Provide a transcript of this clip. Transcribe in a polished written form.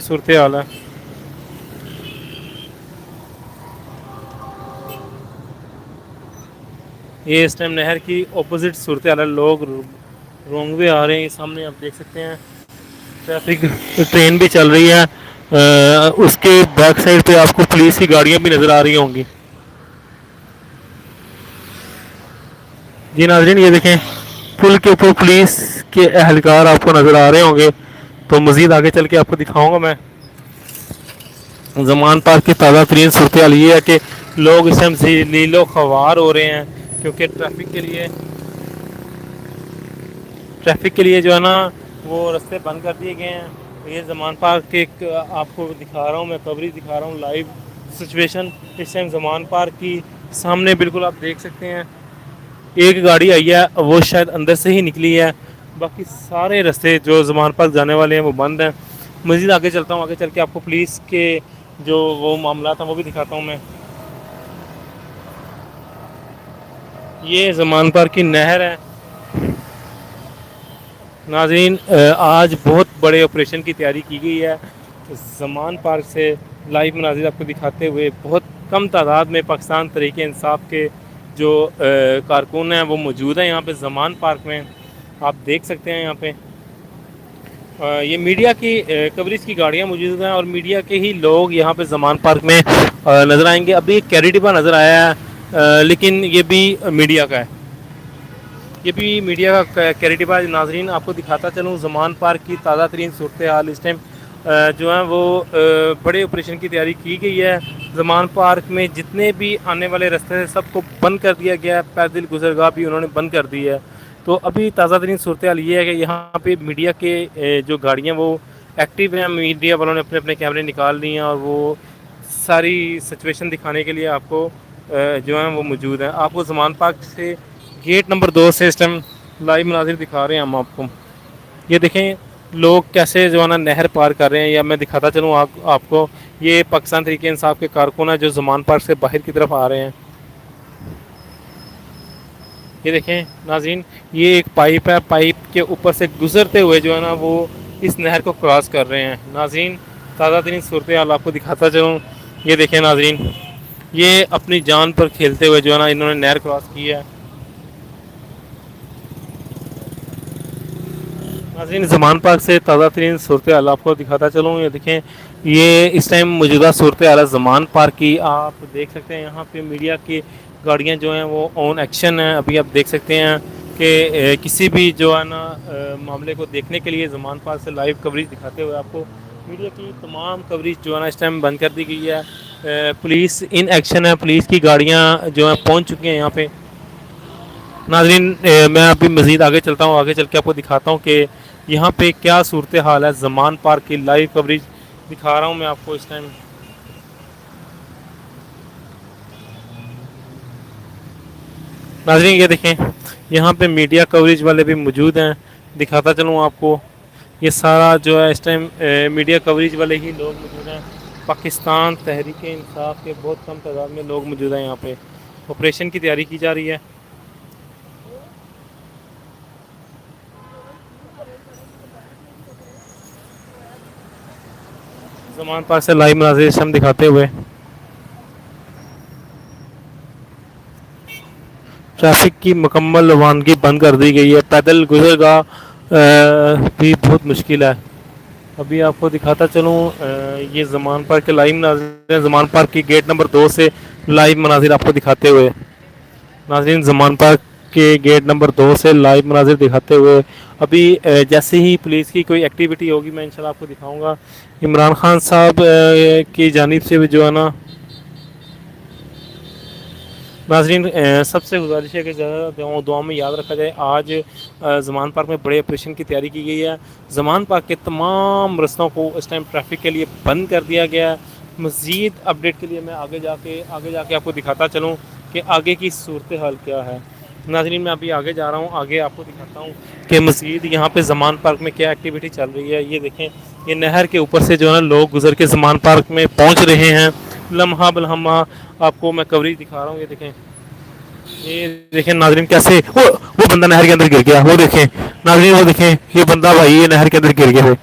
صورتحال ہے. یہ اس ٹائم نہر کی اپوزٹ صورتحال ہے. لوگ رونگ وے آ رہے ہیں. سامنے آپ دیکھ سکتے ہیں ٹریفک ٹرین بھی چل رہی ہے. اس کے بیک سائڈ پہ آپ کو پولیس کی گاڑیاں بھی نظر آ رہی ہوں گی. جی ناظرین یہ دیکھیں پل کے اوپر پولیس کے اہلکار آپ کو نظر آ رہے ہوں گے. تو مزید آگے چل کے آپ کو دکھاؤں گا میں. زمان پارک کی تازہ ترین صورتحال یہ ہے کہ لوگ اس ٹائم ذلیل و خوار ہو رہے ہیں کیونکہ ٹریفک کے لیے جو ہے نا وہ رستے بند کر دیے گئے ہیں. یہ زمان پارک کے آپ کو دکھا رہا ہوں میں کوریج دکھا رہا ہوں لائیو سچویشن. اس ٹائم زمان پارک کی سامنے بالکل آپ دیکھ سکتے ہیں ایک گاڑی آئی ہے وہ شاید اندر سے ہی نکلی ہے. باقی سارے رستے جو زمان پارک جانے والے ہیں وہ بند ہیں. مزید آگے چلتا ہوں. آگے چل کے آپ کو پولیس کے جو وہ معاملات ہیں وہ بھی دکھاتا ہوں میں. یہ زمان پارک کی نہر ہے. ناظرین آج بہت بڑے آپریشن کی تیاری کی گئی ہے. زمان پارک سے لائیو مناظر آپ کو دکھاتے ہوئے بہت کم تعداد میں پاکستان تحریک انصاف کے جو کارکن ہیں وہ موجود ہیں یہاں پہ زمان پارک میں. آپ دیکھ سکتے ہیں یہاں پہ یہ میڈیا کی کوریج کی گاڑیاں موجود ہیں اور میڈیا کے ہی لوگ یہاں پہ زمان پارک میں نظر آئیں گے. ابھی ایک کیریڈیبا نظر آیا ہے لیکن یہ بھی میڈیا کا ہے. یہ بھی میڈیا کا کیریڈیبا. ناظرین آپ کو دکھاتا چلوں زمان پارک کی تازہ ترین صورتحال. اس ٹائم جو ہیں وہ بڑے آپریشن کی تیاری کی گئی ہے. زمان پارک میں جتنے بھی آنے والے رستے ہیں سب کو بند کر دیا گیا ہے. پیدل گزرگاہ بھی انہوں نے بند کر دی ہے. تو ابھی تازہ ترین صورتحال یہ ہے کہ یہاں پہ میڈیا کے جو گاڑیاں وہ ایکٹیو ہیں. میڈیا والوں نے اپنے اپنے کیمرے نکال لیے ہیں اور وہ ساری سچویشن دکھانے کے لیے آپ کو جو ہیں وہ موجود ہیں. آپ کو زمان پارک سے گیٹ نمبر 2 سے اس ٹائم لائیو مناظر دکھا رہے ہیں ہم آپ کو. یہ دیکھیں لوگ کیسے جو ہے نا نہر پار کر رہے ہیں. یا میں دکھاتا چلوں آپ کو یہ پاکستان تحریک انصاف کے کارکن ہیں جو زمان پارک سے باہر کی طرف آ رہے ہیں. یہ دیکھیں ناظرین یہ ایک پائپ ہے. پائپ کے اوپر سے گزرتے ہوئے جو ہے نا وہ اس نہر کو کراس کر رہے ہیں. ناظرین تازہ ترین صورتحال آپ کو دکھاتا چلوں. یہ دیکھیں ناظرین یہ اپنی جان پر کھیلتے ہوئے جو ہے نا انہوں نے نہر کراس کی ہے. ناظرین زمان پارک سے تازہ ترین صورتحال آپ کو دکھاتا چلوں. یہ دیکھیں یہ اس ٹائم موجودہ صورتحال ہے زمان پارک کی. آپ دیکھ سکتے ہیں یہاں پہ میڈیا کی گاڑیاں جو ہیں وہ آن ایکشن ہیں. ابھی آپ دیکھ سکتے ہیں کہ کسی بھی جو ہے نا معاملے کو دیکھنے کے لیے زمان پارک سے لائیو کوریج دکھاتے ہوئے آپ کو میڈیا کی تمام کوریج جو ہے نا اس ٹائم بند کر دی گئی ہے. پولیس ان ایکشن ہے. پولیس کی گاڑیاں جو ہیں پہنچ چکی ہیں یہاں پہ. ناظرین میں ابھی مزید آگے چلتا ہوں. آگے چل کے آپ کو دکھاتا ہوں کہ یہاں پہ کیا صورتحال ہے. زمان پارک کی لائیو کوریج دکھا رہا ہوں میں آپ کو اس ٹائم. ناظرین یہ دیکھیں یہاں پہ میڈیا کوریج والے بھی موجود ہیں. دکھاتا چلوں آپ کو یہ سارا جو ہے اس ٹائم میڈیا کوریج والے ہی لوگ موجود ہیں. پاکستان تحریک انصاف کے بہت کم تعداد میں لوگ موجود ہیں. یہاں پہ آپریشن کی تیاری کی جا رہی ہے. زمان پارک سے لائیو مناظر ہم دکھاتے ہوئے ٹریفک کی مکمل روانگی بند کر دی گئی ہے. پیدل گزرگاہ بھی بہت مشکل ہے. ابھی آپ کو دکھاتا چلوں یہ زمان پارک کے لائیو مناظر زمان پارک کی گیٹ نمبر 2 سے لائیو مناظر آپ کو دکھاتے ہوئے. ناظرین زمان پارک کے گیٹ نمبر 2 سے لائیو مناظر دکھاتے ہوئے ابھی جیسے ہی پولیس کی کوئی ایکٹیویٹی ہوگی میں انشاءاللہ آپ کو دکھاؤں گا. عمران خان صاحب کی جانب سے بھی جو ہے نا ناظرین سب سے گزارش ہے کہ زیادہ دعاؤں میں یاد رکھا جائے. آج زمان پارک میں بڑے آپریشن کی تیاری کی گئی ہے. زمان پارک کے تمام رستوں کو اس ٹائم ٹریفک کے لیے بند کر دیا گیا ہے. مزید اپڈیٹ کے لیے میں آگے جا کے آپ کو دکھاتا چلوں کہ آگے کی صورتحال کیا ہے. ناظرین میں ابھی آگے جا رہا ہوں. آگے آپ کو دکھاتا ہوں کہ مزید یہاں پہ زمان پارک میں کیا ایکٹیویٹی چل رہی ہے. یہ دیکھیں یہ نہر کے اوپر سے جو ہے نا لوگ گزر کے زمان پارک میں پہنچ رہے ہیں. لمحہ بلمحہ آپ کو میں کوریج دکھا رہا ہوں. یہ دیکھیں ناظرین کیسے وہ بندہ نہر کے اندر گر گیا. وہ دیکھیں ناظرین وہ دیکھیں یہ بندہ بھائی یہ نہر کے اندر گر گیا.